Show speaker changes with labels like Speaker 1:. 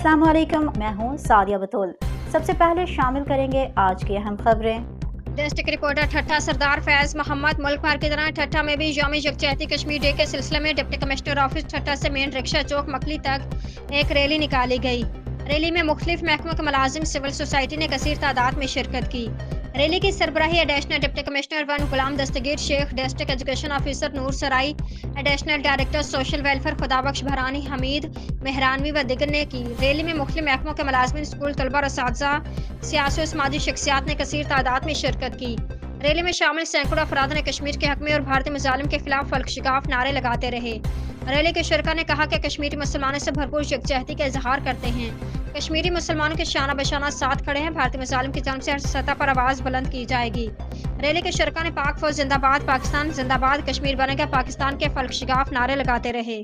Speaker 1: अस्सलाम वालेकुम, मैं हूँ सादिया बतौल। सबसे पहले शामिल करेंगे आज की अहम खबरें।
Speaker 2: डिस्ट्रिक्ट रिपोर्टर ठट्ठा सरदार फैज मोहम्मद। मुल्क भर की तरह ठट्ठा में भी यौम यकजहती कश्मीर डे के सिलसिले में डिप्टी कमिश्नर ऑफिस ठट्ठा से मेन रिक्शा चौक मकली तक एक रैली निकाली गई। रैली में मुख्तलिफ महकमों के मुलाजिम, सिविल सोसाइटी ने कसीर तादाद में शिरकत की। रैली की सरबराही additional deputy commissioner one Ghulam Dastgir Sheikh, district education officer Noor Sarai, additional director social welfare Khudabakhsh Bharani, Hameed मेहरानवी व दिगर ने की। रैली में मुख्तलिफ महकमों के मुलाजिम, स्कूल तलबा और असातिज़ा, सियासी और समाजी शख्सियात ने कसीर तादाद में शिरकत की। रैली में शामिल सैकड़ों अफराद ने कश्मीर के हक में और भारतीय मुजालिम के खिलाफ फलकशिगाफ नारे लगाते रहे। रैली के शुरका ने कहा कि कश्मीरी मुसलमानों से भरपूर यकजहती का इजहार करते हैं। कश्मीरी मुसलमानों के शाना बशाना साथ खड़े हैं। भारतीय मुजालिम की जानिब से हर सतह पर आवाज़ बुलंद की जाएगी। रैली के शुरका ने पाक फौज जिंदाबाद, पाकिस्तान जिंदाबाद, कश्मीर बनेगा पाकिस्तान के फलकशिगाफ नारे लगाते रहे।